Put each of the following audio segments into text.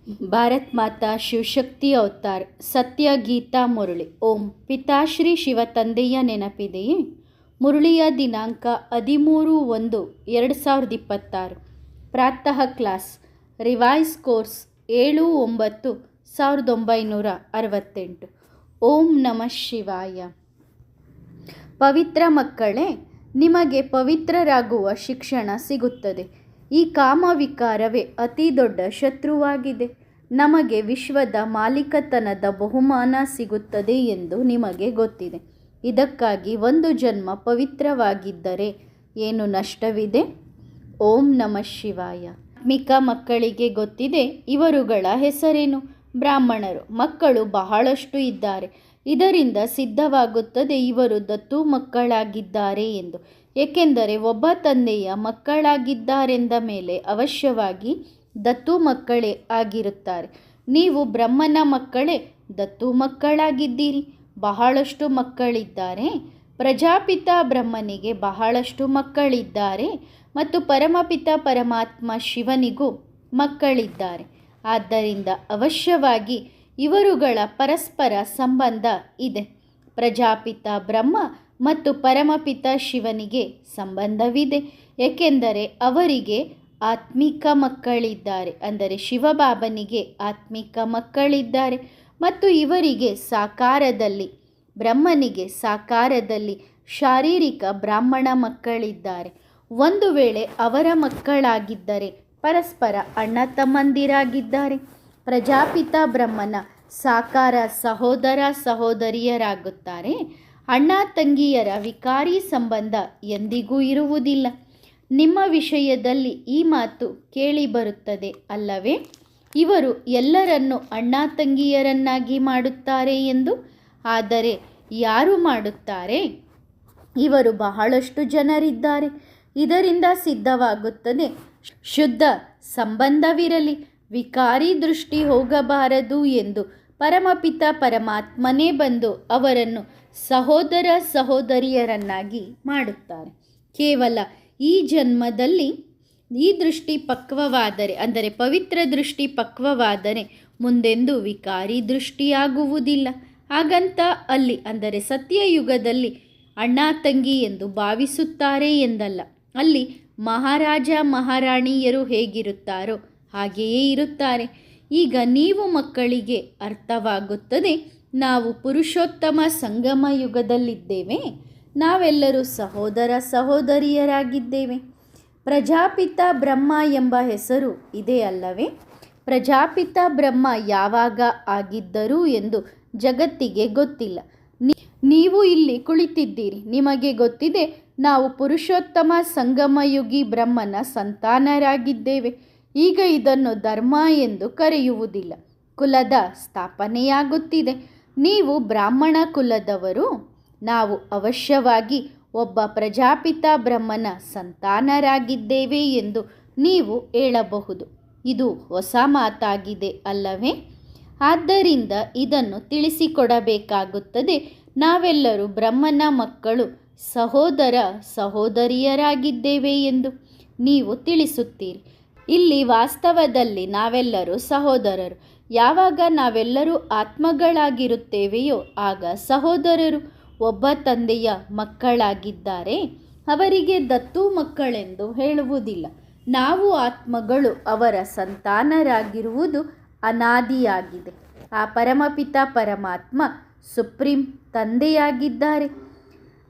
ಭಾರತ್ ಮಾತಾ Shivashakti avatar ಸತ್ಯ ಗೀತಾ ಮುರಳಿ. ಓಂ ಪಿತಾಶ್ರೀ ಶಿವ ತಂದೆಯ ನೆನಪಿದೆಯೇ? ಮುರಳಿಯ ದಿನಾಂಕ 13/1/2026. ಪ್ರಾತಃ ಕ್ಲಾಸ್. Revise course 7/9/1968. ಓಂ ನಮಃ ಶಿವಾಯ. ಪವಿತ್ರ ಮಕ್ಕಳೇ, ನಿಮಗೆ ಪವಿತ್ರರಾಗುವ ಶಿಕ್ಷಣ ಸಿಗುತ್ತದೆ. ಈ ಕಾಮವಿಕಾರವೇ ಅತಿ ದೊಡ್ಡ ಶತ್ರುವಾಗಿದೆ. ನಮಗೆ ವಿಶ್ವದ ಮಾಲೀಕತನದ ಬಹುಮಾನ ಸಿಗುತ್ತದೆ ಎಂದು ನಿಮಗೆ ಗೊತ್ತಿದೆ. ಇದಕ್ಕಾಗಿ ಒಂದು ಜನ್ಮ ಪವಿತ್ರವಾಗಿದ್ದರೆ ಏನು ನಷ್ಟವಿದೆ? ಓಂ ನಮಃ ಶಿವಾಯ. ಆತ್ಮಿಕ ಮಕ್ಕಳಿಗೆ ಗೊತ್ತಿದೆ ಇವರುಗಳ ಹೆಸರೇನು? ಬ್ರಾಹ್ಮಣರು. ಮಕ್ಕಳು ಬಹಳಷ್ಟು ಇದ್ದಾರೆ. ಇದರಿಂದ ಸಿದ್ಧವಾಗುತ್ತದೆ ಇವರು ದತ್ತು ಮಕ್ಕಳಾಗಿದ್ದಾರೆ ಎಂದು. ಏಕೆಂದರೆ ಒಬ್ಬ ತಂದೆಯ ಮಕ್ಕಳಾಗಿದ್ದಾರೆಂದ ಮೇಲೆ ಅವಶ್ಯವಾಗಿ ದತ್ತು ಮಕ್ಕಳೇ ಆಗಿರುತ್ತಾರೆ. ನೀವು ಬ್ರಹ್ಮನ ಮಕ್ಕಳೇ ದತ್ತು ಮಕ್ಕಳಾಗಿದ್ದೀರಿ. ಬಹಳಷ್ಟು ಮಕ್ಕಳಿದ್ದಾರೆ. ಪ್ರಜಾಪಿತ ಬ್ರಹ್ಮನಿಗೆ ಬಹಳಷ್ಟು ಮಕ್ಕಳಿದ್ದಾರೆ ಮತ್ತು ಪರಮಪಿತ ಪರಮಾತ್ಮ ಶಿವನಿಗೂ ಮಕ್ಕಳಿದ್ದಾರೆ. ಆದ್ದರಿಂದ ಅವಶ್ಯವಾಗಿ ಇವರುಗಳ ಪರಸ್ಪರ ಸಂಬಂಧ ಇದೆ. ಪ್ರಜಾಪಿತ ಬ್ರಹ್ಮ ಮತ್ತು ಪರಮಪಿತ ಶಿವನಿಗೆ ಸಂಬಂಧವಿದೆ. ಏಕೆಂದರೆ ಅವರಿಗೆ ಆತ್ಮಿಕ ಮಕ್ಕಳಿದ್ದಾರೆ. ಅಂದರೆ ಶಿವಬಾಬನಿಗೆ ಆತ್ಮಿಕ ಮಕ್ಕಳಿದ್ದಾರೆ ಮತ್ತು ಇವರಿಗೆ ಸಾಕಾರದಲ್ಲಿ, ಬ್ರಹ್ಮನಿಗೆ ಸಾಕಾರದಲ್ಲಿ ಶಾರೀರಿಕ ಬ್ರಾಹ್ಮಣ ಮಕ್ಕಳಿದ್ದಾರೆ. ಒಂದು ವೇಳೆ ಅವರ ಮಕ್ಕಳಾಗಿದ್ದರೆ ಪರಸ್ಪರ ಅಣ್ಣ ತಮ್ಮಂದಿರಾಗಿದ್ದಾರೆ. ಪ್ರಜಾಪಿತ ಬ್ರಹ್ಮನ ಸಾಕಾರ ಸಹೋದರ ಸಹೋದರಿಯರಾಗುತ್ತಾರೆ. ಅಣ್ಣ ತಂಗಿಯರ ವಿಕಾರಿ ಸಂಬಂಧ ಎಂದಿಗೂ ಇರುವುದಿಲ್ಲ. ನಿಮ್ಮ ವಿಷಯದಲ್ಲಿ ಈ ಮಾತು ಕೇಳಿ ಬರುತ್ತದೆ ಅಲ್ಲವೇ? ಇವರು ಎಲ್ಲರನ್ನೂ ಅಣ್ಣ ತಂಗಿಯರನ್ನಾಗಿ ಮಾಡುತ್ತಾರೆ ಎಂದು. ಆದರೆ ಯಾರು ಮಾಡುತ್ತಾರೆ? ಇವರು ಬಹಳಷ್ಟು ಜನರಿದ್ದಾರೆ. ಇದರಿಂದ ಸಿದ್ಧವಾಗುತ್ತದೆ ಶುದ್ಧ ಸಂಬಂಧವಿರಲಿ, ವಿಕಾರಿ ದೃಷ್ಟಿ ಹೋಗಬಾರದು ಎಂದು ಪರಮಪಿತ ಪರಮಾತ್ಮನೇ ಬಂದು ಅವರನ್ನು ಸಹೋದರ ಸಹೋದರಿಯರನ್ನಾಗಿ ಮಾಡುತ್ತಾರೆ. ಕೇವಲ ಈ ಜನ್ಮದಲ್ಲಿ ಈ ದೃಷ್ಟಿ ಪಕ್ವವಾದರೆ, ಅಂದರೆ ಪವಿತ್ರ ದೃಷ್ಟಿ ಪಕ್ವವಾದರೆ ಮುಂದೆಂದೂ ವಿಕಾರಿ ದೃಷ್ಟಿಯಾಗುವುದಿಲ್ಲ. ಹಾಗಂತ ಅಲ್ಲಿ, ಅಂದರೆ ಸತ್ಯಯುಗದಲ್ಲಿ ಅಣ್ಣ ತಂಗಿ ಎಂದು ಭಾವಿಸುತ್ತಾರೆ ಎಂದಲ್ಲ. ಅಲ್ಲಿ ಮಹಾರಾಜ ಮಹಾರಾಣಿಯರು ಹೇಗಿರುತ್ತಾರೋ ಹಾಗೆಯೇ ಇರುತ್ತಾರೆ. ಈಗ ನೀವು ಮಕ್ಕಳಿಗೆ ಅರ್ಥವಾಗುತ್ತದೆ, ನಾವು ಪುರುಷೋತ್ತಮ ಸಂಗಮ ಯುಗದಲ್ಲಿದ್ದೇವೆ. ನಾವೆಲ್ಲರೂ ಸಹೋದರ ಸಹೋದರಿಯರಾಗಿದ್ದೇವೆ. ಪ್ರಜಾಪಿತ ಬ್ರಹ್ಮ ಎಂಬ ಹೆಸರು ಇದೆ ಅಲ್ಲವೇ? ಪ್ರಜಾಪಿತ ಬ್ರಹ್ಮ ಯಾವಾಗ ಆಗಿದ್ದರು ಎಂದು ಜಗತ್ತಿಗೆ ಗೊತ್ತಿಲ್ಲ. ನೀವು ಇಲ್ಲಿ ಕುಳಿತಿದ್ದೀರಿ. ನಿಮಗೆ ಗೊತ್ತಿದೆ ನಾವು ಪುರುಷೋತ್ತಮ ಸಂಗಮಯುಗಿ ಬ್ರಹ್ಮನ ಸಂತಾನರಾಗಿದ್ದೇವೆ. ಈಗ ಇದನ್ನು ಧರ್ಮ ಎಂದು ಕರೆಯುವುದಿಲ್ಲ. ಕುಲದ ಸ್ಥಾಪನೆಯಾಗುತ್ತಿದೆ. ನೀವು ಬ್ರಾಹ್ಮಣ ಕುಲದವರು. ನಾವು ಅವಶ್ಯವಾಗಿ ಒಬ್ಬ ಪ್ರಜಾಪಿತ ಬ್ರಹ್ಮನ ಸಂತಾನರಾಗಿದ್ದೇವೆ ಎಂದು ನೀವು ಹೇಳಬಹುದು. ಇದು ಹೊಸ ಮಾತಾಗಿದೆ ಅಲ್ಲವೇ? ಆದ್ದರಿಂದ ಇದನ್ನು ತಿಳಿಸಿಕೊಡಬೇಕಾಗುತ್ತದೆ. ನಾವೆಲ್ಲರೂ ಬ್ರಹ್ಮನ ಮಕ್ಕಳು, ಸಹೋದರ ಸಹೋದರಿಯರಾಗಿದ್ದೇವೆ ಎಂದು ನೀವು ತಿಳಿಸುತ್ತೀರಿ. ಇಲ್ಲಿ ವಾಸ್ತವದಲ್ಲಿ ನಾವೆಲ್ಲರೂ ಸಹೋದರರು. ಯಾವಾಗ ನಾವೆಲ್ಲರೂ ಆತ್ಮಗಳಾಗಿರುತ್ತೇವೆಯೋ ಆಗ ಸಹೋದರರು. ಒಬ್ಬ ತಂದೆಯ ಮಕ್ಕಳಾಗಿದ್ದಾರೆ. ಅವರಿಗೆ ದತ್ತು ಮಕ್ಕಳೆಂದು ಹೇಳುವುದಿಲ್ಲ. ನಾವು ಆತ್ಮಗಳು ಅವರ ಸಂತಾನರಾಗಿರುವುದು ಅನಾದಿಯಾಗಿದೆ. ಆ ಪರಮಪಿತ ಪರಮಾತ್ಮ ಸುಪ್ರೀಂ ತಂದೆಯಾಗಿದ್ದಾರೆ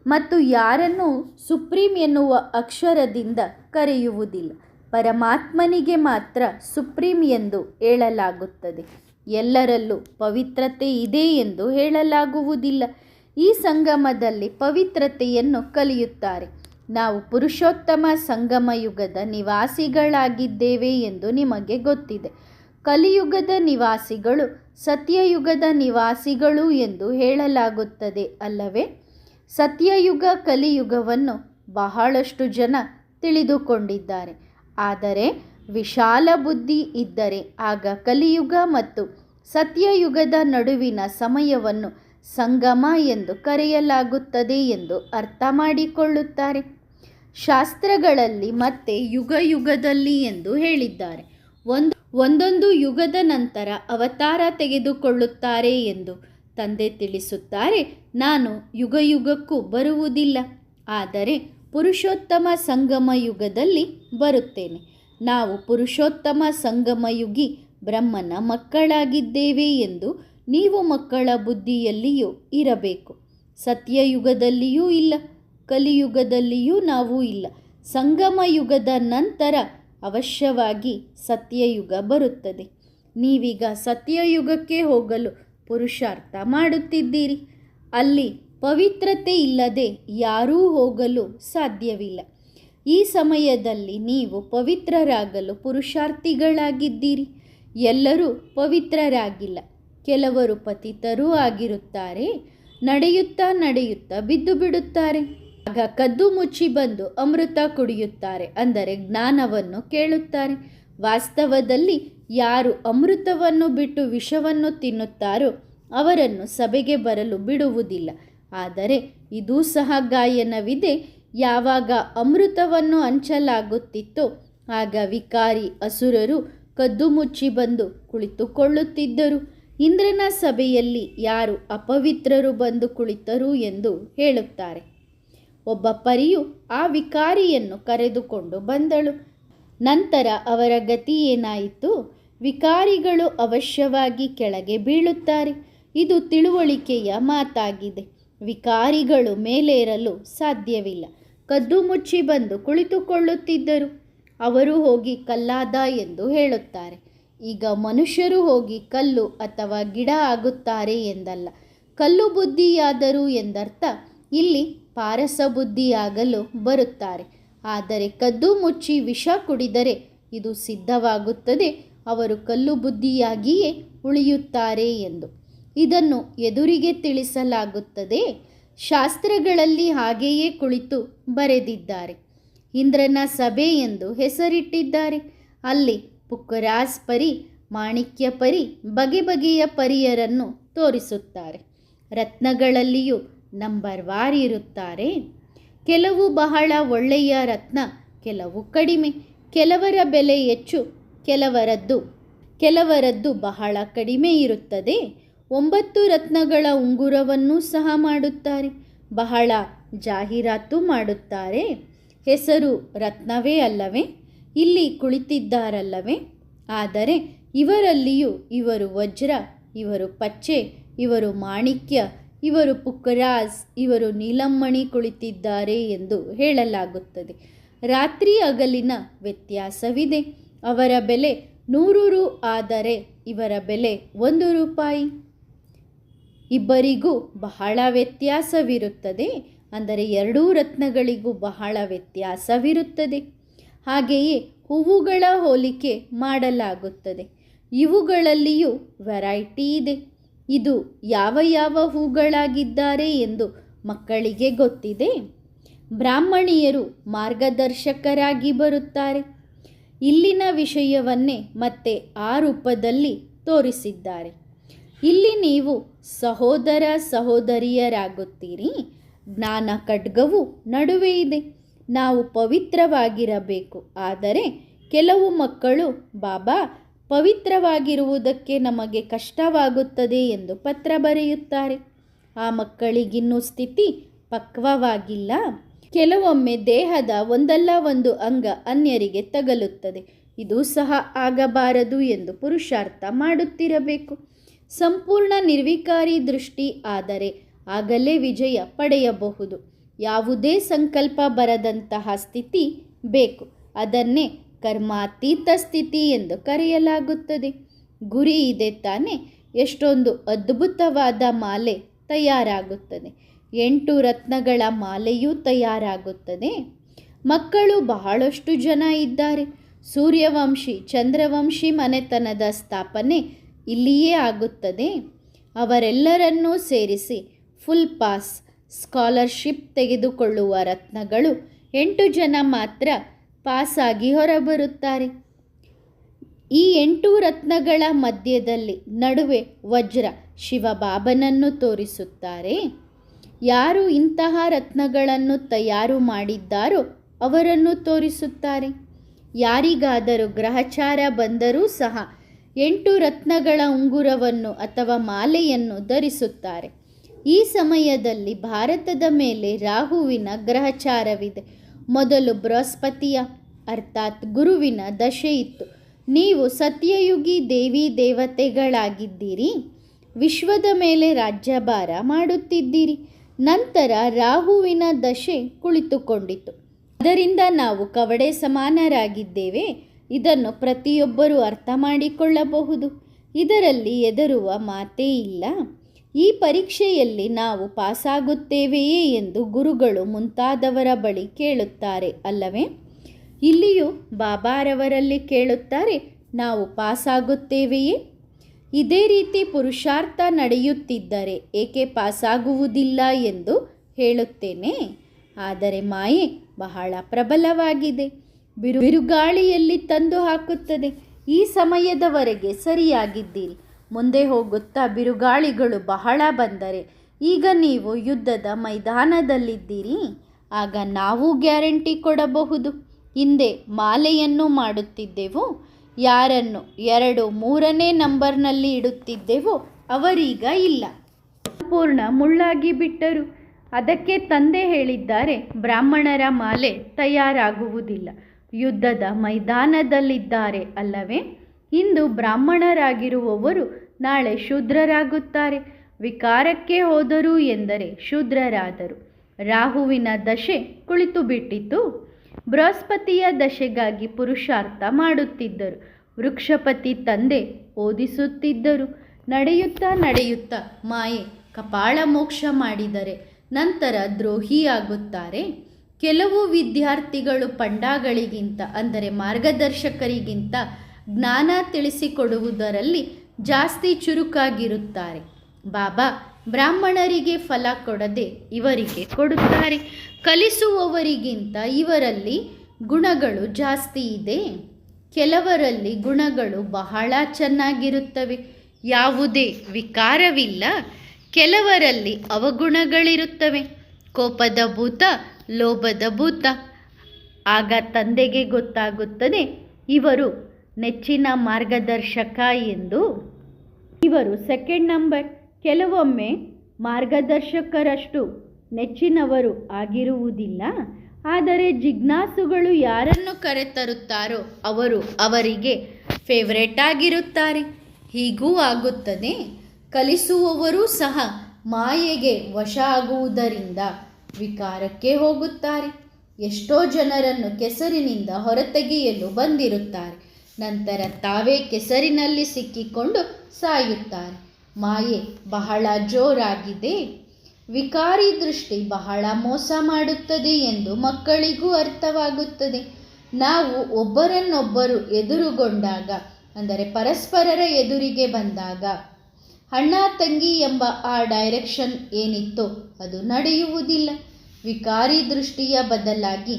ಮತ್ತು ಯಾರನ್ನೂ ಸುಪ್ರೀಂ ಎನ್ನುವ ಅಕ್ಷರದಿಂದ ಕರೆಯುವುದಿಲ್ಲ. ಪರಮಾತ್ಮನಿಗೆ ಮಾತ್ರ ಸುಪ್ರೀಂ ಎಂದು ಹೇಳಲಾಗುತ್ತದೆ. ಎಲ್ಲರಲ್ಲೂ ಪವಿತ್ರತೆ ಇದೆ ಎಂದು ಹೇಳಲಾಗುವುದಿಲ್ಲ. ಈ ಸಂಗಮದಲ್ಲಿ ಪವಿತ್ರತೆಯನ್ನು ಕಲಿಯುತ್ತಾರೆ. ನಾವು ಪುರುಷೋತ್ತಮ ಸಂಗಮ ಯುಗದ ನಿವಾಸಿಗಳಾಗಿದ್ದೇವೆ ಎಂದು ನಿಮಗೆ ಗೊತ್ತಿದೆ. ಕಲಿಯುಗದ ನಿವಾಸಿಗಳು ಸತ್ಯಯುಗದ ನಿವಾಸಿಗಳು ಎಂದು ಹೇಳಲಾಗುತ್ತದೆ ಅಲ್ಲವೇ? ಸತ್ಯಯುಗ ಕಲಿಯುಗವನ್ನು ಬಹಳಷ್ಟು ಜನ ತಿಳಿದುಕೊಂಡಿದ್ದಾರೆ. ಆದರೆ ವಿಶಾಲ ಬುದ್ಧಿ ಇದ್ದರೆ ಆಗ ಕಲಿಯುಗ ಮತ್ತು ಸತ್ಯಯುಗದ ನಡುವಿನ ಸಮಯವನ್ನು ಸಂಗಮ ಎಂದು ಕರೆಯಲಾಗುತ್ತದೆ ಎಂದು ಅರ್ಥ ಮಾಡಿಕೊಳ್ಳುತ್ತಾರೆ. ಶಾಸ್ತ್ರಗಳಲ್ಲಿ ಮತ್ತೆ ಯುಗ ಯುಗದಲ್ಲಿ ಎಂದು ಹೇಳಿದ್ದಾರೆ. ಒಂದೊಂದು ಯುಗದ ನಂತರ ಅವತಾರ ತೆಗೆದುಕೊಳ್ಳುತ್ತಾರೆ ಎಂದು ತಂದೆ ತಿಳಿಸುತ್ತಾರೆ. ನಾನು ಯುಗ ಯುಗಕ್ಕೂ ಬರುವುದಿಲ್ಲ, ಆದರೆ ಪುರುಷೋತ್ತಮ ಸಂಗಮ ಯುಗದಲ್ಲಿ ಬರುತ್ತೇನೆ. ನಾವು ಪುರುಷೋತ್ತಮ ಸಂಗಮಯುಗಿ ಬ್ರಹ್ಮನ ಮಕ್ಕಳಾಗಿದ್ದೇವೆ ಎಂದು ನೀವು ಮಕ್ಕಳ ಬುದ್ಧಿಯಲ್ಲಿಯೂ ಇರಬೇಕು. ಸತ್ಯಯುಗದಲ್ಲಿಯೂ ಇಲ್ಲ, ಕಲಿಯುಗದಲ್ಲಿಯೂ ನಾವು ಇಲ್ಲ. ಸಂಗಮ ಯುಗದ ನಂತರ ಅವಶ್ಯವಾಗಿ ಸತ್ಯಯುಗ ಬರುತ್ತದೆ. ನೀವೀಗ ಸತ್ಯಯುಗಕ್ಕೆ ಹೋಗಲು ಪುರುಷಾರ್ಥ ಮಾಡುತ್ತಿದ್ದೀರಿ. ಅಲ್ಲಿ ಪವಿತ್ರತೆ ಇಲ್ಲದೆ ಯಾರೂ ಹೋಗಲು ಸಾಧ್ಯವಿಲ್ಲ. ಈ ಸಮಯದಲ್ಲಿ ನೀವು ಪವಿತ್ರರಾಗಲು ಪುರುಷಾರ್ಥಿಗಳಾಗಿದ್ದೀರಿ. ಎಲ್ಲರೂ ಪವಿತ್ರರಾಗಿಲ್ಲ. ಕೆಲವರು ಪತಿತರೂ ಆಗಿರುತ್ತಾರೆ. ನಡೆಯುತ್ತಾ ನಡೆಯುತ್ತಾ ಬಿದ್ದು ಬಿಡುತ್ತಾರೆ. ಆಗ ಕದ್ದು ಮುಚ್ಚಿ ಬಂದು ಅಮೃತ ಕುಡಿಯುತ್ತಾರೆ, ಅಂದರೆ ಜ್ಞಾನವನ್ನು ಕೇಳುತ್ತಾರೆ. ವಾಸ್ತವದಲ್ಲಿ ಯಾರು ಅಮೃತವನ್ನು ಬಿಟ್ಟು ವಿಷವನ್ನು ತಿನ್ನುತ್ತಾರೋ ಅವರನ್ನು ಸಭೆಗೆ ಬರಲು ಬಿಡುವುದಿಲ್ಲ. ಆದರೆ ಇದೂ ಸಹ ಗಾಯನವಿದೆ. ಯಾವಾಗ ಅಮೃತವನ್ನು ಹಂಚಲಾಗುತ್ತಿತ್ತೋ ಆಗ ವಿಕಾರಿ ಅಸುರರು ಕದ್ದು ಮುಚ್ಚಿ ಬಂದು ಕುಳಿತುಕೊಳ್ಳುತ್ತಿದ್ದರು. ಇಂದ್ರನ ಸಭೆಯಲ್ಲಿ ಯಾರು ಅಪವಿತ್ರರು ಬಂದು ಕುಳಿತರು ಎಂದು ಹೇಳುತ್ತಾರೆ. ಒಬ್ಬ ಪರಿಯು ಆ ವಿಕಾರಿಯನ್ನು ಕರೆದುಕೊಂಡು ಬಂದಳು. ನಂತರ ಅವರ ಗತಿ ಏನಾಯಿತು? ವಿಕಾರಿಗಳು ಅವಶ್ಯವಾಗಿ ಕೆಳಗೆ ಬೀಳುತ್ತಾರೆ. ಇದು ತಿಳುವಳಿಕೆಯ ಮಾತಾಗಿದೆ. ವಿಕಾರಿಗಳು ಮೇಲೇರಲು ಸಾಧ್ಯವಿಲ್ಲ. ಕದ್ದು ಮುಚ್ಚಿ ಬಂದು ಕುಳಿತುಕೊಳ್ಳುತ್ತಿದ್ದರು. ಅವರು ಹೋಗಿ ಕಲ್ಲಾದ ಎಂದು ಹೇಳುತ್ತಾರೆ. ಈಗ ಮನುಷ್ಯರು ಹೋಗಿ ಕಲ್ಲು ಅಥವಾ ಗಿಡ ಆಗುತ್ತಾರೆ ಎಂದಲ್ಲ. ಕಲ್ಲು ಬುದ್ಧಿಯಾದರು ಎಂದರ್ಥ. ಇಲ್ಲಿ ಪಾರಸ ಬುದ್ಧಿಯಾಗಲು ಬರುತ್ತಾರೆ. ಆದರೆ ಕದ್ದು ಮುಚ್ಚಿ ವಿಷ ಕುಡಿದರೆ ಇದು ಸಿದ್ಧವಾಗುತ್ತದೆ. ಅವರು ಕಲ್ಲು ಬುದ್ಧಿಯಾಗಿಯೇ ಉಳಿಯುತ್ತಾರೆ ಎಂದು ಇದನ್ನು ಎದುರಿಗೆ ತಿಳಿಸಲಾಗುತ್ತದೆ. ಶಾಸ್ತ್ರಗಳಲ್ಲಿ ಹಾಗೆಯೇ ಕುಳಿತು ಬರೆದಿದ್ದಾರೆ. ಇಂದ್ರನ ಸಭೆ ಎಂದು ಹೆಸರಿಟ್ಟಿದ್ದಾರೆ. ಅಲ್ಲಿ ಪುಕ್ಕರಾಸ್ ಪರಿ, ಮಾಣಿಕ್ಯ ಪರಿ, ಬಗೆ ಬಗೆಯ ಪರಿಯರನ್ನು ತೋರಿಸುತ್ತಾರೆ. ರತ್ನಗಳಲ್ಲಿಯೂ ನಂಬರ್ ವಾರ್ ಇರುತ್ತಾರೆ. ಕೆಲವು ಬಹಳ ಒಳ್ಳೆಯ ರತ್ನ, ಕೆಲವು ಕಡಿಮೆ. ಕೆಲವರ ಬೆಲೆ ಹೆಚ್ಚು, ಕೆಲವರದ್ದು ಬಹಳ ಕಡಿಮೆ ಇರುತ್ತದೆ. 9 ರತ್ನಗಳ ಉಂಗುರವನ್ನೂ ಸಹ ಮಾಡುತ್ತಾರೆ. ಬಹಳ ಜಾಹೀರಾತು ಮಾಡುತ್ತಾರೆ. ಹೆಸರು ರತ್ನವೇ ಅಲ್ಲವೇ? ಇಲ್ಲಿ ಕುಳಿತಿದ್ದಾರಲ್ಲವೇ? ಆದರೆ ಇವರಲ್ಲಿಯೂ ಇವರು ವಜ್ರ, ಇವರು ಪಚ್ಚೆ, ಇವರು ಮಾಣಿಕ್ಯ, ಇವರು ಪುಕ್ಕರಾಸ್, ಇವರು ನೀಲಮ್ಮಣಿ ಕುಳಿತಿದ್ದಾರೆ ಎಂದು ಹೇಳಲಾಗುತ್ತದೆ. ರಾತ್ರಿ ಹಗಲಿನ ವ್ಯತ್ಯಾಸವಿದೆ. ಅವರ ಬೆಲೆ 100 ರು ಆದರೆ ಇವರ ಬೆಲೆ 1 ರೂಪಾಯಿ. ಇಬ್ಬರಿಗೂ ಬಹಳ ವ್ಯತ್ಯಾಸವಿರುತ್ತದೆ. ಅಂದರೆ 2 ರತ್ನಗಳಿಗೂ ಬಹಳ ವ್ಯತ್ಯಾಸವಿರುತ್ತದೆ. ಹಾಗೆಯೇ ಹೂವುಗಳ ಹೋಲಿಕೆ ಮಾಡಲಾಗುತ್ತದೆ. ಇವುಗಳಲ್ಲಿಯೂ ವೆರೈಟಿ ಇದೆ. ಇದು ಯಾವ ಯಾವ ಹೂಗಳಾಗಿದ್ದಾರೆ ಎಂದು ಮಕ್ಕಳಿಗೆ ಗೊತ್ತಿದೆ. ಬ್ರಾಹ್ಮಣಿಯರು ಮಾರ್ಗದರ್ಶಕರಾಗಿ ಬರುತ್ತಾರೆ. ಇಲ್ಲಿನ ವಿಷಯವನ್ನೇ ಮತ್ತೆ ಆ ರೂಪದಲ್ಲಿ ತೋರಿಸಿದ್ದಾರೆ. ಇಲ್ಲಿ ನೀವು ಸಹೋದರ ಸಹೋದರಿಯರಾಗುತ್ತೀರಿ. ಜ್ಞಾನ ಖಡ್ಗವು ನಡುವೆ ಇದೆ. ನಾವು ಪವಿತ್ರವಾಗಿರಬೇಕು. ಆದರೆ ಕೆಲವು ಮಕ್ಕಳು, ಬಾಬಾ, ಪವಿತ್ರವಾಗಿರುವುದಕ್ಕೆ ನಮಗೆ ಕಷ್ಟವಾಗುತ್ತದೆ ಎಂದು ಪತ್ರ ಬರೆಯುತ್ತಾರೆ. ಆ ಮಕ್ಕಳಿಗಿನ್ನೂ ಸ್ಥಿತಿ ಪಕ್ವವಾಗಿಲ್ಲ. ಕೆಲವೊಮ್ಮೆ ದೇಹದ ಒಂದಲ್ಲ ಒಂದು ಅಂಗ ಅನ್ಯರಿಗೆ ತಗಲುತ್ತದೆ. ಇದು ಸಹ ಆಗಬಾರದು ಎಂದು ಪುರುಷಾರ್ಥ ಮಾಡುತ್ತಿರಬೇಕು. ಸಂಪೂರ್ಣ ನಿರ್ವಿಕಾರಿ ದೃಷ್ಟಿ ಆದರೆ ಆಗಲೇ ವಿಜಯ ಪಡೆಯಬಹುದು. ಯಾವುದೇ ಸಂಕಲ್ಪ ಬರದಂತಹ ಸ್ಥಿತಿ ಬೇಕು. ಅದನ್ನೇ ಕರ್ಮಾತೀತ ಸ್ಥಿತಿ ಎಂದು ಕರೆಯಲಾಗುತ್ತದೆ. ಗುರಿ ಇದೆ ತಾನೇ? ಎಷ್ಟೊಂದು ಅದ್ಭುತವಾದ ಮಾಲೆ ತಯಾರಾಗುತ್ತದೆ. 8 ರತ್ನಗಳ ಮಾಲೆಯೂ ತಯಾರಾಗುತ್ತದೆ. ಮಕ್ಕಳು ಬಹಳಷ್ಟು ಜನ ಇದ್ದಾರೆ. ಸೂರ್ಯವಂಶಿ, ಚಂದ್ರವಂಶಿ ಮನೆತನದ ಸ್ಥಾಪನೆ ಇಲ್ಲಿಯೇ ಆಗುತ್ತದೆ. ಅವರೆಲ್ಲರನ್ನೂ ಸೇರಿಸಿ ಫುಲ್ ಪಾಸ್ ಸ್ಕಾಲರ್ಶಿಪ್ ತೆಗೆದುಕೊಳ್ಳುವ ರತ್ನಗಳು 8 ಜನ ಮಾತ್ರ ಪಾಸಾಗಿ ಹೊರಬರುತ್ತಾರೆ. ಈ 8 ರತ್ನಗಳ ಮಧ್ಯದಲ್ಲಿ ನಡುವೆ ವಜ್ರ ಶಿವಬಾಬನನ್ನು ತೋರಿಸುತ್ತಾರೆ. ಯಾರು ಇಂತಹ ರತ್ನಗಳನ್ನು ತಯಾರು ಮಾಡಿದ್ದಾರೋ ಅವರನ್ನು ತೋರಿಸುತ್ತಾರೆ. ಯಾರಿಗಾದರೂ ಗ್ರಹಚಾರ ಬಂದರೂ ಸಹ 8 ರತ್ನಗಳ ಉಂಗುರವನ್ನು ಅಥವಾ ಮಾಲೆಯನ್ನು ಧರಿಸುತ್ತಾರೆ. ಈ ಸಮಯದಲ್ಲಿ ಭಾರತದ ಮೇಲೆ ರಾಹುವಿನ ಗ್ರಹಚಾರವಿದೆ. ಮೊದಲು ಬೃಹಸ್ಪತಿಯ ಅರ್ಥಾತ್ ಗುರುವಿನ ದಶೆ ಇತ್ತು. ನೀವು ಸತ್ಯಯುಗಿ ದೇವಿ ದೇವತೆಗಳಾಗಿದ್ದೀರಿ. ವಿಶ್ವದ ಮೇಲೆ ರಾಜ್ಯಭಾರ ಮಾಡುತ್ತಿದ್ದೀರಿ. ನಂತರ ರಾಹುವಿನ ದಶೆ ಕುಳಿತುಕೊಂಡಿತು. ಅದರಿಂದ ನಾವು ಕವಡೆ ಸಮಾನರಾಗಿದ್ದೇವೆ. ಇದನ್ನು ಪ್ರತಿಯೊಬ್ಬರೂ ಅರ್ಥ ಮಾಡಿಕೊಳ್ಳಬಹುದು. ಇದರಲ್ಲಿ ಹೆದರುವ ಮಾತೇ ಇಲ್ಲ. ಈ ಪರೀಕ್ಷೆಯಲ್ಲಿ ನಾವು ಪಾಸಾಗುತ್ತೇವೆಯೇ ಎಂದು ಗುರುಗಳು ಮುಂತಾದವರ ಬಳಿ ಕೇಳುತ್ತಾರೆ ಅಲ್ಲವೇ? ಇಲ್ಲಿಯೂ ಬಾಬಾರವರಲ್ಲಿ ಕೇಳುತ್ತಾರೆ, ನಾವು ಪಾಸಾಗುತ್ತೇವೆಯೇ? ಇದೇ ರೀತಿ ಪುರುಷಾರ್ಥ ನಡೆಯುತ್ತಿದ್ದರೆ ಏಕೆ ಪಾಸಾಗುವುದಿಲ್ಲ ಎಂದು ಹೇಳುತ್ತೇನೆ. ಆದರೆ ಮಾಯೆ ಬಹಳ ಪ್ರಬಲವಾಗಿದೆ. ಬಿರುಗಾಳಿಯಲ್ಲಿ ತಂದು ಹಾಕುತ್ತದೆ. ಈ ಸಮಯದವರೆಗೆ ಸರಿಯಾಗಿದ್ದೀರಿ. ಮುಂದೆ ಹೋಗುತ್ತಾ ಬಿರುಗಾಳಿಗಳು ಬಹಳ ಬಂದರೆ, ಈಗ ನೀವು ಯುದ್ಧದ ಮೈದಾನದಲ್ಲಿದ್ದೀರಿ, ಆಗ ನಾವು ಗ್ಯಾರಂಟಿ ಕೊಡಬಹುದು. ಹಿಂದೆ ಮಾಲೆಯನ್ನು ಮಾಡುತ್ತಿದ್ದೆವು. ಯಾರನ್ನು 2, 3ನೇ ನಂಬರ್ನಲ್ಲಿ ಇಡುತ್ತಿದ್ದೆವೋ ಅವರೀಗ ಇಲ್ಲ, ಸಂಪೂರ್ಣ ಮುಳ್ಳಾಗಿ ಬಿಟ್ಟರು. ಅದಕ್ಕೆ ತಂದೆ ಹೇಳಿದ್ದಾರೆ, ಬ್ರಾಹ್ಮಣರ ಮಾಲೆ ತಯಾರಾಗುವುದಿಲ್ಲ. ಯುದ್ಧದ ಮೈದಾನದಲ್ಲಿದ್ದಾರೆ ಅಲ್ಲವೇ? ಇಂದು ಬ್ರಾಹ್ಮಣರಾಗಿರುವವರು ನಾಳೆ ಶೂದ್ರರಾಗುತ್ತಾರೆ. ವಿಕಾರಕ್ಕೆ ಹೋದರು ಎಂದರೆ ಶೂದ್ರರಾದರು. ರಾಹುವಿನ ದಶೆ ಕುಳಿತು ಬಿಟ್ಟಿತು. ಬೃಹಸ್ಪತಿಯ ದಶೆಗಾಗಿ ಪುರುಷಾರ್ಥ ಮಾಡುತ್ತಿದ್ದರು. ವೃಕ್ಷಪತಿ ತಂದೆ ಓದಿಸುತ್ತಿದ್ದರು. ನಡೆಯುತ್ತಾ ಮಾಯೆ ಕಪಾಳ ಮೋಕ್ಷ ಮಾಡಿದರೆ ನಂತರ ದ್ರೋಹಿಯಾಗುತ್ತಾರೆ. ಕೆಲವು ವಿದ್ಯಾರ್ಥಿಗಳು ಪಂಡಾಗಳಿಗಿಂತ ಅಂದರೆ ಮಾರ್ಗದರ್ಶಕರಿಗಿಂತ ಜ್ಞಾನ ತಿಳಿಸಿಕೊಡುವುದರಲ್ಲಿ ಜಾಸ್ತಿ ಚುರುಕಾಗಿರುತ್ತಾರೆ. ಬಾಬಾ ಬ್ರಾಹ್ಮಣರಿಗೆ ಫಲ ಕೊಡದೆ ಇವರಿಗೆ ಕೊಡುತ್ತಾರೆ. ಕಲಿಸುವವರಿಗಿಂತ ಇವರಲ್ಲಿ ಗುಣಗಳು ಜಾಸ್ತಿ ಇದೆ. ಕೆಲವರಲ್ಲಿ ಗುಣಗಳು ಬಹಳ ಚೆನ್ನಾಗಿರುತ್ತವೆ, ಯಾವುದೇ ವಿಕಾರವಿಲ್ಲ. ಕೆಲವರಲ್ಲಿ ಅವಗುಣಗಳಿರುತ್ತವೆ, ಕೋಪದ ಭೂತ, ಲೋಭದ ಭೂತ. ಆಗ ತಂದೆಗೆ ಗೊತ್ತಾಗುತ್ತದೆ ಇವರು ನೆಚ್ಚಿನ ಮಾರ್ಗದರ್ಶಕ ಎಂದು. ಇವರು 2nd ನಂಬರ್. ಕೆಲವೊಮ್ಮೆ ಮಾರ್ಗದರ್ಶಕರಷ್ಟು ನೆಚ್ಚಿನವರು ಆಗಿರುವುದಿಲ್ಲ. ಆದರೆ ಜಿಜ್ಞಾಸುಗಳು ಯಾರನ್ನು ಕರೆತರುತ್ತಾರೋ ಅವರು ಅವರಿಗೆ ಫೇವರೇಟ್ ಆಗಿರುತ್ತಾರೆ. ಹೀಗೂ ಆಗುತ್ತದೆ. ಕಲಿಸುವವರೂ ಸಹ ಮಾಯೆಗೆ ವಶ ಆಗುವುದರಿಂದ ವಿಕಾರಕ್ಕೆ ಹೋಗುತ್ತಾರೆ. ಎಷ್ಟೋ ಜನರನ್ನು ಕೆಸರಿನಿಂದ ಹೊರತೆಗೆಯಲು ಬಂದಿರುತ್ತಾರೆ. ನಂತರ ತಾವೇ ಕೆಸರಿನಲ್ಲಿ ಸಿಕ್ಕಿಕೊಂಡು ಸಾಯುತ್ತಾರೆ. ಮಾಯೆ ಬಹಳ ಜೋರಾಗಿದೆ. ವಿಕಾರಿ ದೃಷ್ಟಿ ಬಹಳ ಮೋಸ ಮಾಡುತ್ತದೆ ಎಂದು ಮಕ್ಕಳಿಗೂ ಅರ್ಥವಾಗುತ್ತದೆ. ನಾವು ಒಬ್ಬರನ್ನೊಬ್ಬರು ಎದುರುಗೊಂಡಾಗ ಅಂದರೆ ಪರಸ್ಪರರ ಎದುರಿಗೆ ಬಂದಾಗ ಅಣ್ಣ ತಂಗಿ ಎಂಬ ಆ ಡೈರೆಕ್ಷನ್ ಏನಿತ್ತೋ ಅದು ನಡೆಯುವುದಿಲ್ಲ. ವಿಕಾರಿ ದೃಷ್ಟಿಯ ಬದಲಾಗಿ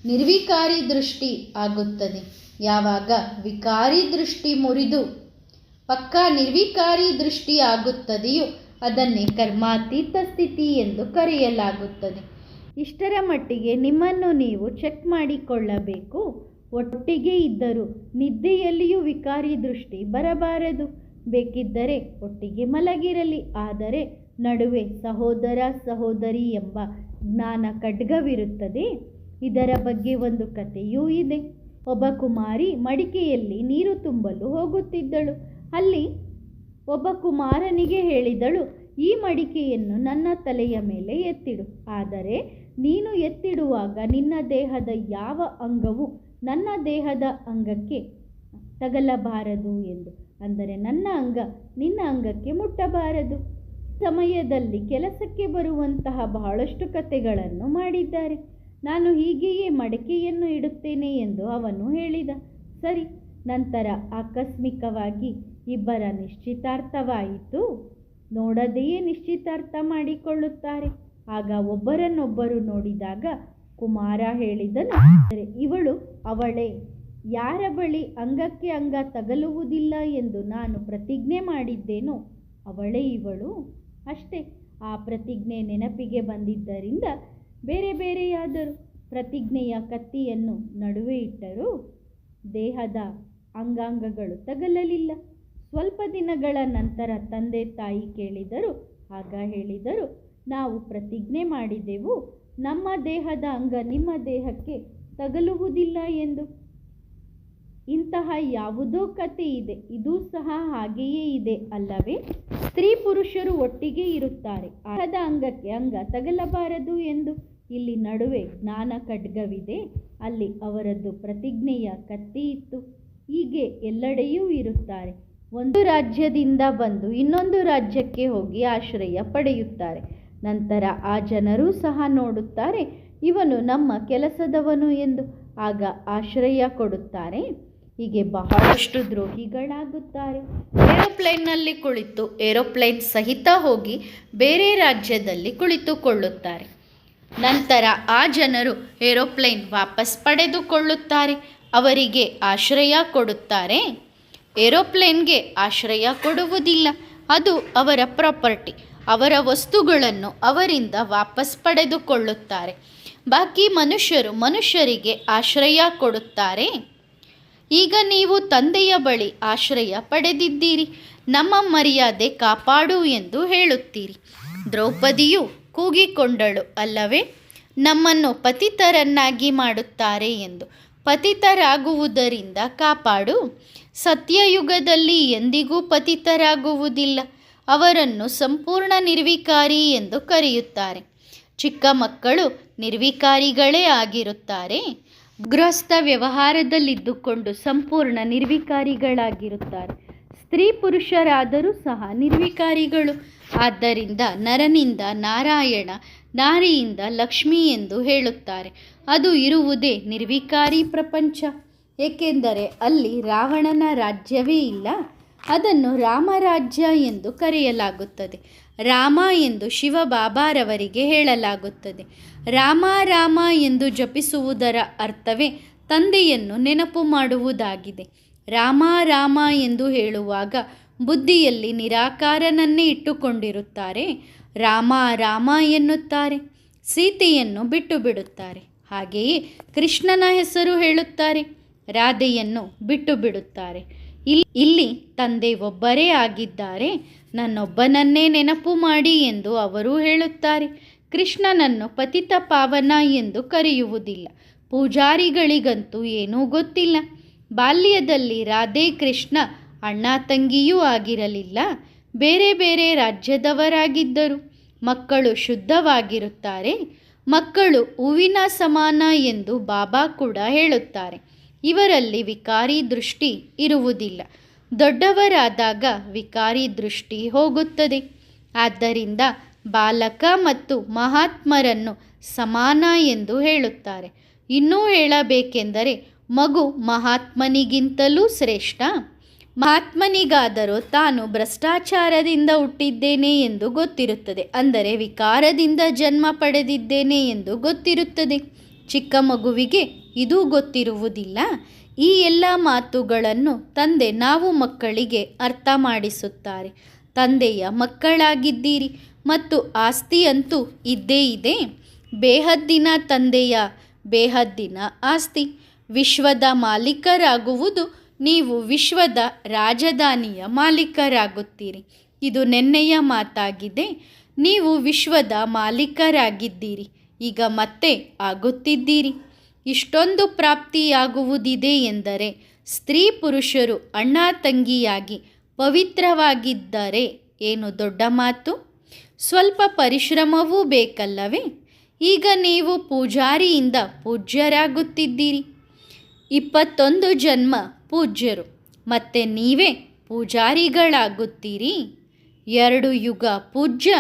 ನಿರ್ವಿಕಾರಿ ದೃಷ್ಟಿ ಆಗುತ್ತದೆ. ಯಾವಾಗ ವಿಕಾರಿ ದೃಷ್ಟಿ ಮುರಿದು ಪಕ್ಕಾ ನಿರ್ವಿಕಾರಿ ದೃಷ್ಟಿ ಆಗುತ್ತದೆಯೋ ಅದನ್ನೇ ಕರ್ಮಾತೀತ ಸ್ಥಿತಿ ಎಂದು ಕರೆಯಲಾಗುತ್ತದೆ. ಇಷ್ಟರ ಮಟ್ಟಿಗೆ ನಿಮ್ಮನ್ನು ನೀವು ಚೆಕ್ ಮಾಡಿಕೊಳ್ಳಬೇಕು. ಒಟ್ಟಿಗೆ ಇದ್ದರೂ ನಿದ್ದೆಯಲ್ಲಿಯೂ ವಿಕಾರಿ ದೃಷ್ಟಿ ಬರಬಾರದು. ಬೇಕಿದ್ದರೆ ಒಟ್ಟಿಗೆ ಮಲಗಿರಲಿ, ಆದರೆ ನಡುವೆ ಸಹೋದರ ಸಹೋದರಿ ಎಂಬ ಜ್ಞಾನ ಖಡ್ಗವಿರುತ್ತದೆ. ಇದರ ಬಗ್ಗೆ ಒಂದು ಕಥೆಯೂ ಇದೆ. ಒಬ್ಬ ಕುಮಾರಿ ಮಡಿಕೆಯಲ್ಲಿ ನೀರು ತುಂಬಲು ಹೋಗುತ್ತಿದ್ದಳು. ಅಲ್ಲಿ ಒಬ್ಬ ಕುಮಾರನಿಗೆ ಹೇಳಿದಳು, ಈ ಮಡಿಕೆಯನ್ನು ನನ್ನ ತಲೆಯ ಮೇಲೆ ಎತ್ತಿಡು. ಆದರೆ ನೀನು ಎತ್ತಿಡುವಾಗ ನಿನ್ನ ದೇಹದ ಯಾವ ಅಂಗವು ನನ್ನ ದೇಹದ ಅಂಗಕ್ಕೆ ತಗಲಬಾರದು ಎಂದು. ಅಂದರೆ ನನ್ನ ಅಂಗ ನಿನ್ನ ಅಂಗಕ್ಕೆ ಮುಟ್ಟಬಾರದು. ಸಮಯದಲ್ಲಿ ಕೆಲಸಕ್ಕೆ ಬರುವಂತಹ ಬಹಳಷ್ಟು ಕಥೆಗಳನ್ನು ಮಾಡಿದ್ದಾರೆ. ನಾನು ಹೀಗೆಯೇ ಮಡಿಕೆಯನ್ನು ಇಡುತ್ತೇನೆ ಎಂದು ಅವನು ಹೇಳಿದ. ಸರಿ. ನಂತರ ಆಕಸ್ಮಿಕವಾಗಿ ಇಬ್ಬರ ನಿಶ್ಚಿತಾರ್ಥವಾಯಿತು. ನೋಡದೆಯೇ ನಿಶ್ಚಿತಾರ್ಥ ಮಾಡಿಕೊಳ್ಳುತ್ತಾರೆ. ಆಗ ಒಬ್ಬರನ್ನೊಬ್ಬರು ನೋಡಿದಾಗ ಕುಮಾರ ಹೇಳಿದನು, ಇವಳು ಅವಳೇ. ಯಾರ ಬಳಿ ಅಂಗಕ್ಕೆ ಅಂಗ ತಗಲುವುದಿಲ್ಲ ಎಂದು ನಾನು ಪ್ರತಿಜ್ಞೆ ಮಾಡಿದ್ದೇನೋ ಅವಳೇ ಇವಳು. ಅಷ್ಟೇ. ಆ ಪ್ರತಿಜ್ಞೆ ನೆನಪಿಗೆ ಬಂದಿದ್ದರಿಂದ ಬೇರೆ ಬೇರೆಯಾದರು. ಪ್ರತಿಜ್ಞೆಯ ಕತ್ತಿಯನ್ನು ನಡುವೆ ಇಟ್ಟರೂ ದೇಹದ ಅಂಗಾಂಗಗಳು ತಗಲಲಿಲ್ಲ. ಸ್ವಲ್ಪ ದಿನಗಳ ನಂತರ ತಂದೆ ತಾಯಿ ಕೇಳಿದರು. ಆಗ ಹೇಳಿದರು, ನಾವು ಪ್ರತಿಜ್ಞೆ ಮಾಡಿದೆವು, ನಮ್ಮ ದೇಹದ ಅಂಗ ನಿಮ್ಮ ದೇಹಕ್ಕೆ ತಗಲುವುದಿಲ್ಲ ಎಂದು. ಇಂತಹ ಯಾವುದೋ ಕತೆ ಇದೆ, ಇದು ಸಹ ಹಾಗೆಯೇ ಇದೆ ಅಲ್ಲವೇ? ಸ್ತ್ರೀ ಪುರುಷರು ಒಟ್ಟಿಗೆ ಇರುತ್ತಾರೆ, ದೇಹದ ಅಂಗಕ್ಕೆ ಅಂಗ ತಗಲಬಾರದು ಎಂದು. ಇಲ್ಲಿ ನಡುವೆ ಜ್ಞಾನ ಖಡ್ಗವಿದೆ, ಅಲ್ಲಿ ಅವರದ್ದು ಪ್ರತಿಜ್ಞೆಯ ಕತ್ತಿ ಇತ್ತು. ಹೀಗೆ ಎಲ್ಲೆಡೆಯೂ ಇರುತ್ತಾರೆ. ಒಂದು ರಾಜ್ಯದಿಂದ ಬಂದು ಇನ್ನೊಂದು ರಾಜ್ಯಕ್ಕೆ ಹೋಗಿ ಆಶ್ರಯ ಪಡೆಯುತ್ತಾರೆ. ನಂತರ ಆ ಜನರೂ ಸಹ ನೋಡುತ್ತಾರೆ, ಇವನು ನಮ್ಮ ಕೆಲಸದವನು ಎಂದು. ಆಗ ಆಶ್ರಯ ಕೊಡುತ್ತಾರೆ. ಹೀಗೆ ಬಹಳಷ್ಟು ದ್ರೋಹಿಗಳಾಗುತ್ತಾರೆ. ಏರೋಪ್ಲೇನ್ನಲ್ಲಿ ಕುಳಿತು ಏರೋಪ್ಲೇನ್ ಸಹಿತ ಹೋಗಿ ಬೇರೆ ರಾಜ್ಯದಲ್ಲಿ ಕುಳಿತುಕೊಳ್ಳುತ್ತಾರೆ. ನಂತರ ಆ ಜನರು ಏರೋಪ್ಲೇನ್ ವಾಪಸ್ ಪಡೆದುಕೊಳ್ಳುತ್ತಾರೆ. ಅವರಿಗೆ ಆಶ್ರಯ ಕೊಡುತ್ತಾರೆ. ಏರೋಪ್ಲೇನ್ಗೆ ಆಶ್ರಯ ಕೊಡುವುದಿಲ್ಲ, ಅದು ಅವರ ಪ್ರಾಪರ್ಟಿ. ಅವರ ವಸ್ತುಗಳನ್ನು ಅವರಿಂದ ವಾಪಸ್ ಪಡೆದುಕೊಳ್ಳುತ್ತಾರೆ. ಬಾಕಿ ಮನುಷ್ಯರಿಗೆ ಆಶ್ರಯ ಕೊಡುತ್ತಾರೆ. ಈಗ ನೀವು ತಂದೆಯ ಬಳಿ ಆಶ್ರಯ ಪಡೆದಿದ್ದೀರಿ, ನಮ್ಮ ಮರ್ಯಾದೆ ಕಾಪಾಡು ಎಂದು ಹೇಳುತ್ತೀರಿ. ದ್ರೌಪದಿಯು ಕೂಗಿಕೊಂಡಳು ಅಲ್ಲವೇ, ನಮ್ಮನ್ನು ಪತಿತರನ್ನಾಗಿ ಮಾಡುತ್ತಾರೆ ಎಂದು. ಪತಿತರಾಗುವುದರಿಂದ ಕಾಪಾಡು. ಸತ್ಯಯುಗದಲ್ಲಿ ಎಂದಿಗೂ ಪತಿತರಾಗುವುದಿಲ್ಲ. ಅವರನ್ನು ಸಂಪೂರ್ಣ ನಿರ್ವಿಕಾರಿ ಎಂದು ಕರೆಯುತ್ತಾರೆ. ಚಿಕ್ಕ ಮಕ್ಕಳು ನಿರ್ವಿಕಾರಿಗಳೇ ಆಗಿರುತ್ತಾರೆ. ಗೃಹಸ್ಥ ವ್ಯವಹಾರದಲ್ಲಿದ್ದುಕೊಂಡು ಸಂಪೂರ್ಣ ನಿರ್ವಿಕಾರಿಗಳಾಗಿರುತ್ತಾರೆ. ಸ್ತ್ರೀ ಪುರುಷರಾದರೂ ಸಹ ನಿರ್ವಿಕಾರಿಗಳು. ಆದ್ದರಿಂದ ನರನಿಂದ ನಾರಾಯಣ, ನಾರಿಯಿಂದ ಲಕ್ಷ್ಮಿ ಎಂದು ಹೇಳುತ್ತಾರೆ. ಅದು ಇರುವುದೇ ನಿರ್ವಿಕಾರಿ ಪ್ರಪಂಚ. ಏಕೆಂದರೆ ಅಲ್ಲಿ ರಾವಣನ ರಾಜ್ಯವೇ ಇಲ್ಲ. ಅದನ್ನು ರಾಮರಾಜ್ಯ ಎಂದು ಕರೆಯಲಾಗುತ್ತದೆ. ರಾಮ ಎಂದು ಶಿವಬಾಬಾರವರಿಗೆ ಹೇಳಲಾಗುತ್ತದೆ. ರಾಮ ರಾಮ ಎಂದು ಜಪಿಸುವುದರ ಅರ್ಥವೇ ತಂದೆಯನ್ನು ನೆನಪು ಮಾಡುವುದಾಗಿದೆ. ರಾಮ ರಾಮ ಎಂದು ಹೇಳುವಾಗ ಬುದ್ಧಿಯಲ್ಲಿ ನಿರಾಕಾರನನ್ನೇ ಇಟ್ಟುಕೊಂಡಿರುತ್ತಾರೆ. ರಾಮ ರಾಮ ಎನ್ನುತ್ತಾರೆ, ಸೀತೆಯನ್ನು ಬಿಟ್ಟು ಬಿಡುತ್ತಾರೆ. ಹಾಗೆಯೇ ಕೃಷ್ಣನ ಹೆಸರು ಹೇಳುತ್ತಾರೆ, ರಾಧೆಯನ್ನು ಬಿಟ್ಟು ಬಿಡುತ್ತಾರೆ. ಇಲ್ಲಿ ತಂದೆ ಒಬ್ಬರೇ ಆಗಿದ್ದಾರೆ, ನನ್ನೊಬ್ಬನನ್ನೇ ನೆನಪು ಮಾಡಿ ಎಂದು ಅವರು ಹೇಳುತ್ತಾರೆ. ಕೃಷ್ಣನನ್ನು ಪತಿತ ಪಾವನ ಎಂದು ಕರೆಯುವುದಿಲ್ಲ. ಪೂಜಾರಿಗಳಿಗಂತೂ ಏನೂ ಗೊತ್ತಿಲ್ಲ. ಬಾಲ್ಯದಲ್ಲಿ ರಾಧೆ ಕೃಷ್ಣ ಅಣ್ಣ ತಂಗಿಯೂ ಆಗಿರಲಿಲ್ಲ, ಬೇರೆ ಬೇರೆ ರಾಜ್ಯದವರಾಗಿದ್ದರು. ಮಕ್ಕಳು ಶುದ್ಧವಾಗಿರುತ್ತಾರೆ. ಮಕ್ಕಳು ಹೂವಿನ ಸಮಾನ ಎಂದು ಬಾಬಾ ಕೂಡ ಹೇಳುತ್ತಾರೆ. ಇವರಲ್ಲಿ ವಿಕಾರಿ ದೃಷ್ಟಿ ಇರುವುದಿಲ್ಲ. ದೊಡ್ಡವರಾದಾಗ ವಿಕಾರಿ ದೃಷ್ಟಿ ಹೋಗುತ್ತದೆ. ಆದ್ದರಿಂದ ಬಾಲಕ ಮತ್ತು ಮಹಾತ್ಮರನ್ನು ಸಮಾನ ಎಂದು ಹೇಳುತ್ತಾರೆ. ಇನ್ನೂ ಹೇಳಬೇಕೆಂದರೆ ಮಗು ಮಹಾತ್ಮನಿಗಿಂತಲೂ ಶ್ರೇಷ್ಠ. ಮಹಾತ್ಮನಿಗಾದರೂ ತಾನು ಭ್ರಷ್ಟಾಚಾರದಿಂದ ಹುಟ್ಟಿದ್ದೇನೆ ಎಂದು ಗೊತ್ತಿರುತ್ತದೆ, ಅಂದರೆ ವಿಕಾರದಿಂದ ಜನ್ಮ ಪಡೆದಿದ್ದೇನೆ ಎಂದು ಗೊತ್ತಿರುತ್ತದೆ. ಚಿಕ್ಕ ಮಗುವಿಗೆ ಇದು ಗೊತ್ತಿರುವುದಿಲ್ಲ. ಈ ಎಲ್ಲ ಮಾತುಗಳನ್ನು ತಂದೆ ನಾವು ಮಕ್ಕಳಿಗೆ ಅರ್ಥ ಮಾಡಿಸುತ್ತಾರೆ. ತಂದೆಯ ಮಕ್ಕಳಾಗಿದ್ದೀರಿ ಮತ್ತು ಆಸ್ತಿಯಂತೂ ಇದ್ದೇ ಇದೆ. ಬೇಹದ್ದಿನ ತಂದೆಯ ಬೇಹದ್ದಿನ ಆಸ್ತಿ. ವಿಶ್ವದ ಮಾಲೀಕರಾಗುವುದು ನೀವು ವಿಶ್ವದ ರಾಜಧಾನಿಯ ಮಾಲೀಕರಾಗುತ್ತೀರಿ. ಇದು ನೆನ್ನೆಯ ಮಾತಾಗಿದೆ. ನೀವು ವಿಶ್ವದ ಮಾಲೀಕರಾಗಿದ್ದೀರಿ, ಈಗ ಮತ್ತೆ ಆಗುತ್ತಿದ್ದೀರಿ. ಇಷ್ಟೊಂದು ಪ್ರಾಪ್ತಿಯಾಗುವುದಿದೆ ಎಂದರೆ ಸ್ತ್ರೀ ಪುರುಷರು ಅಣ್ಣ ತಂಗಿಯಾಗಿ ಪವಿತ್ರವಾಗಿದ್ದರೆ ಏನು ದೊಡ್ಡ ಮಾತು? ಸ್ವಲ್ಪ ಪರಿಶ್ರಮವೂ ಬೇಕಲ್ಲವೇ? ಈಗ ನೀವು ಪೂಜಾರಿಯಿಂದ ಪೂಜ್ಯರಾಗುತ್ತಿದ್ದೀರಿ. 21 ಜನ್ಮ ಪೂಜ್ಯರು, ಮತ್ತೆ ನೀವೇ ಪೂಜಾರಿಗಳಾಗುತ್ತೀರಿ. 2 ಯುಗ ಪೂಜ್ಯ,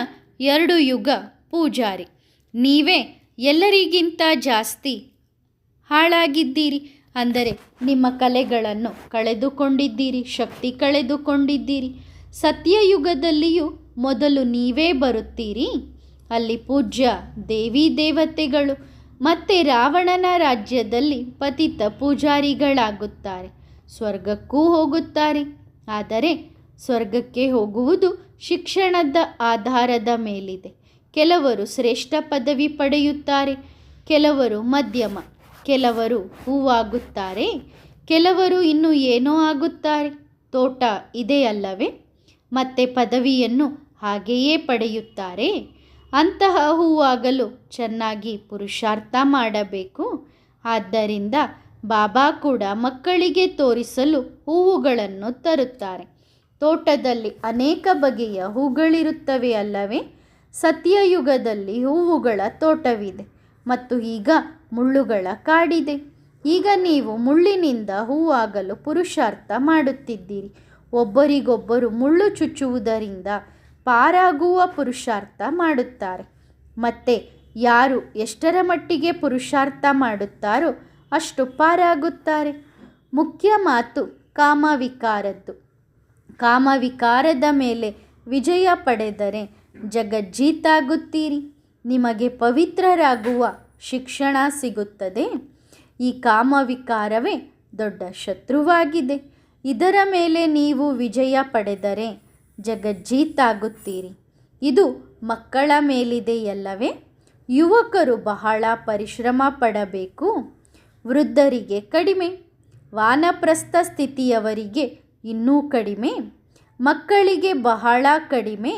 2 ಯುಗ ಪೂಜಾರಿ. ನೀವೇ ಎಲ್ಲರಿಗಿಂತ ಜಾಸ್ತಿ ಹಾಳಾಗಿದ್ದೀರಿ. ಅಂದರೆ ನಿಮ್ಮ ಕಲೆಗಳನ್ನು ಕಳೆದುಕೊಂಡಿದ್ದೀರಿ, ಶಕ್ತಿ ಕಳೆದುಕೊಂಡಿದ್ದೀರಿ. ಸತ್ಯಯುಗದಲ್ಲಿಯೂ ಮೊದಲು ನೀವೇ ಬರುತ್ತೀರಿ. ಅಲ್ಲಿ ಪೂಜ್ಯ ದೇವಿ ದೇವತೆಗಳು. ಮತ್ತೆ ರಾವಣನ ರಾಜ್ಯದಲ್ಲಿ ಪತಿತ ಪೂಜಾರಿಗಳಾಗುತ್ತಾರೆ. ಸ್ವರ್ಗಕ್ಕೂ ಹೋಗುತ್ತಾರೆ. ಆದರೆ ಸ್ವರ್ಗಕ್ಕೆ ಹೋಗುವುದು ಶಿಕ್ಷಣದ ಆಧಾರದ ಮೇಲಿದೆ. ಕೆಲವರು ಶ್ರೇಷ್ಠ ಪದವಿ ಪಡೆಯುತ್ತಾರೆ, ಕೆಲವರು ಮಧ್ಯಮ, ಕೆಲವರು ಹೂವಾಗುತ್ತಾರೆ, ಕೆಲವರು ಇನ್ನೂ ಏನೋ ಆಗುತ್ತಾರೆ. ತೋಟ ಇದೆಯಲ್ಲವೇ? ಮತ್ತೆ ಪದವಿಯನ್ನು ಹಾಗೆಯೇ ಪಡೆಯುತ್ತಾರೆ. ಅಂತಹ ಹೂವಾಗಲು ಚೆನ್ನಾಗಿ ಪುರುಷಾರ್ಥ ಮಾಡಬೇಕು. ಆದ್ದರಿಂದ ಬಾಬಾ ಕೂಡ ಮಕ್ಕಳಿಗೆ ತೋರಿಸಲು ಹೂವುಗಳನ್ನು ತರುತ್ತಾರೆ. ತೋಟದಲ್ಲಿ ಅನೇಕ ಬಗೆಯ ಹೂಗಳಿರುತ್ತವೆ ಅಲ್ಲವೇ? ಸತ್ಯಯುಗದಲ್ಲಿ ಹೂವುಗಳ ತೋಟವಿದೆ ಮತ್ತು ಈಗ ಮುಳ್ಳುಗಳ ಕಾಡಿದೆ. ಈಗ ನೀವು ಮುಳ್ಳಿನಿಂದ ಹೂವಾಗಲು ಪುರುಷಾರ್ಥ ಮಾಡುತ್ತಿದ್ದೀರಿ. ಒಬ್ಬರಿಗೊಬ್ಬರು ಮುಳ್ಳು ಚುಚ್ಚುವುದರಿಂದ ಪಾರಾಗುವ ಪುರುಷಾರ್ಥ ಮಾಡುತ್ತಾರೆ. ಮತ್ತು ಯಾರು ಎಷ್ಟರ ಮಟ್ಟಿಗೆ ಪುರುಷಾರ್ಥ ಮಾಡುತ್ತಾರೋ ಅಷ್ಟು ಪಾರಾಗುತ್ತಾರೆ. ಮುಖ್ಯ ಮಾತು ಕಾಮವಿಕಾರದ್ದು. ಕಾಮವಿಕಾರದ ಮೇಲೆ ವಿಜಯ ಪಡೆದರೆ ಜಗಜ್ಜೀತಾಗುತ್ತೀರಿ. ನಿಮಗೆ ಪವಿತ್ರರಾಗುವ ಶಿಕ್ಷಣ ಸಿಗುತ್ತದೆ. ಈ ಕಾಮವಿಕಾರವೇ ದೊಡ್ಡ ಶತ್ರುವಾಗಿದೆ. ಇದರ ಮೇಲೆ ನೀವು ವಿಜಯ ಪಡೆದರೆ ಜಗಜ್ಜೀತಾಗುತ್ತೀರಿ. ಇದು ಮಕ್ಕಳ ಮೇಲಿದೆಯಲ್ಲವೇ? ಯುವಕರು ಬಹಳ ಪರಿಶ್ರಮ ಪಡಬೇಕು. ವೃದ್ಧರಿಗೆ ಕಡಿಮೆ, ವಾನಪ್ರಸ್ಥ ಸ್ಥಿತಿಯವರಿಗೆ ಇನ್ನೂ ಕಡಿಮೆ, ಮಕ್ಕಳಿಗೆ ಬಹಳ ಕಡಿಮೆ.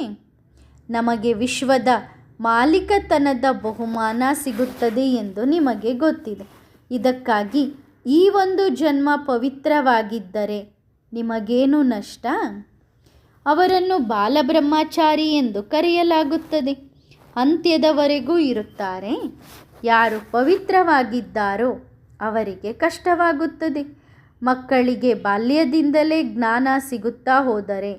ನಮಗೆ ವಿಶ್ವದ ಮಾಲೀಕತನದ ಬಹುಮಾನ ಸಿಗುತ್ತದೆ ಎಂದು ನಿಮಗೆ ಗೊತ್ತಿದೆ. ಇದಕ್ಕಾಗಿ ಈ ಒಂದು ಜನ್ಮ ಪವಿತ್ರವಾಗಿದ್ದರೆ ನಿಮಗೇನು ನಷ್ಟ? ಅವರನ್ನು ಬಾಲಬ್ರಹ್ಮಚಾರಿ ಎಂದು ಕರೆಯಲಾಗುತ್ತದೆ. ಅಂತ್ಯದವರೆಗೂ ಇರುತ್ತಾರೆ. ಯಾರು ಪವಿತ್ರವಾಗಿದ್ದಾರೋ ಅವರಿಗೆ ಕಷ್ಟವಾಗುತ್ತದೆ. ಮಕ್ಕಳಿಗೆ ಬಾಲ್ಯದಿಂದಲೇ ಜ್ಞಾನ ಸಿಗುತ್ತಾ ಹೋದರೆ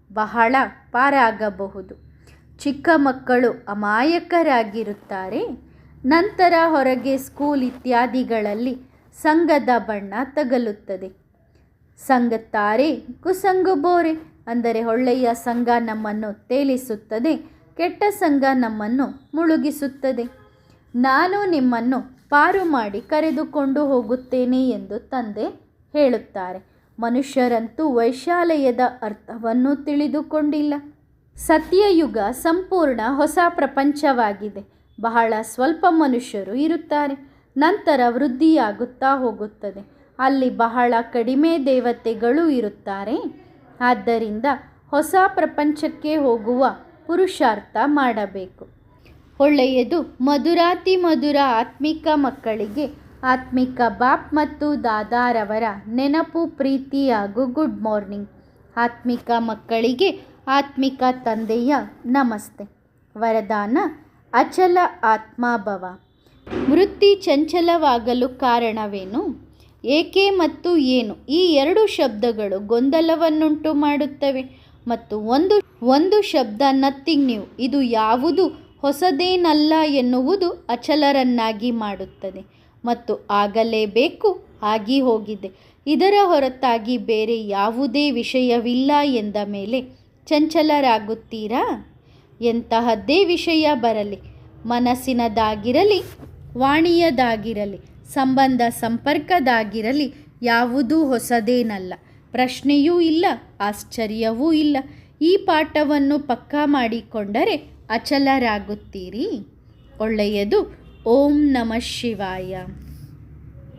ಬಹಳ ಪಾರಾಗಬಹುದು. ಚಿಕ್ಕ ಮಕ್ಕಳು ಅಮಾಯಕರಾಗಿರುತ್ತಾರೆ. ನಂತರ ಹೊರಗೆ ಸ್ಕೂಲ್ ಇತ್ಯಾದಿಗಳಲ್ಲಿ ಸಂಘದ ಬಣ್ಣ ತಗಲುತ್ತದೆ. ಸಂಗತಾರೆ ಕುಸಂಗು ಬೋರೆ ಅಂದರೆ ಒಳ್ಳೆಯ ಸಂಘ ನಮ್ಮನ್ನು ತೇಲಿಸುತ್ತದೆ, ಕೆಟ್ಟ ಸಂಘ ನಮ್ಮನ್ನು ಮುಳುಗಿಸುತ್ತದೆ. ನಾನು ನಿಮ್ಮನ್ನು ಪಾರು ಮಾಡಿ ಕರೆದುಕೊಂಡು ಹೋಗುತ್ತೇನೆ ಎಂದು ತಂದೆ ಹೇಳುತ್ತಾರೆ. ಮನುಷ್ಯರಂತೂ ವೈಶಾಲ್ಯದ ಅರ್ಥವನ್ನು ತಿಳಿದುಕೊಂಡಿಲ್ಲ. ಸತ್ಯಯುಗ ಸಂಪೂರ್ಣ ಹೊಸ ಪ್ರಪಂಚವಾಗಿದೆ. ಬಹಳ ಸ್ವಲ್ಪ ಮನುಷ್ಯರು ಇರುತ್ತಾರೆ. ನಂತರ ವೃದ್ಧಿಯಾಗುತ್ತಾ ಹೋಗುತ್ತದೆ. ಅಲ್ಲಿ ಬಹಳ ಕಡಿಮೆ ದೇವತೆಗಳು ಇರುತ್ತಾರೆ. ಆದ್ದರಿಂದ ಹೊಸ ಪ್ರಪಂಚಕ್ಕೆ ಹೋಗುವ ಪುರುಷಾರ್ಥ ಮಾಡಬೇಕು. ಒಳ್ಳೆಯದು. ಮಧುರಾತಿ ಮಧುರ ಆತ್ಮಿಕ ಮಕ್ಕಳಿಗೆ ಆತ್ಮಿಕ ಬಾಪ್ ಮತ್ತು ದಾದಾರವರ ನೆನಪು, ಪ್ರೀತಿ ಹಾಗೂ ಗುಡ್ ಮಾರ್ನಿಂಗ್. ಆತ್ಮಿಕ ಮಕ್ಕಳಿಗೆ ಆತ್ಮಿಕ ತಂದೆಯ ನಮಸ್ತೆ. ವರದಾನ: ಅಚಲ ಆತ್ಮಭವ. ವೃತ್ತಿ ಚಂಚಲವಾಗಲು ಕಾರಣವೇನು? ಏಕೆ ಮತ್ತು ಏನು? ಈ ಎರಡು ಶಬ್ದಗಳು ಗೊಂದಲವನ್ನುಂಟು ಮಾಡುತ್ತವೆ. ಮತ್ತು ಒಂದು ಶಬ್ದ ನಥಿಂಗ್ ನ್ಯೂ, ಇದು ಯಾವುದು ಹೊಸದೇನಲ್ಲ ಎನ್ನುವುದು ಅಚಲರನ್ನಾಗಿ ಮಾಡುತ್ತದೆ. ಮತ್ತು ಆಗಲೇಬೇಕು, ಆಗಿ ಹೋಗಿದೆ, ಇದರ ಹೊರತಾಗಿ ಬೇರೆ ಯಾವುದೇ ವಿಷಯವಿಲ್ಲ ಎಂದ ಮೇಲೆ ಚಂಚಲರಾಗುತ್ತೀರಾ? ಎಂತಹದ್ದೇ ವಿಷಯ ಬರಲಿ, ಮನಸ್ಸಿನದಾಗಿರಲಿ, ವಾಣಿಯದಾಗಿರಲಿ, ಸಂಬಂಧ ಸಂಪರ್ಕದಾಗಿರಲಿ, ಯಾವುದೂ ಹೊಸದೇನಲ್ಲ. ಪ್ರಶ್ನೆಯೂ ಇಲ್ಲ, ಆಶ್ಚರ್ಯವೂ ಇಲ್ಲ. ಈ ಪಾಠವನ್ನು ಪಕ್ಕಾ ಮಾಡಿಕೊಂಡರೆ ಅಚಲರಾಗುತ್ತೀರಿ. ಒಳ್ಳೆಯದು. ಓಂ ನಮಃ ಶಿವಾಯ.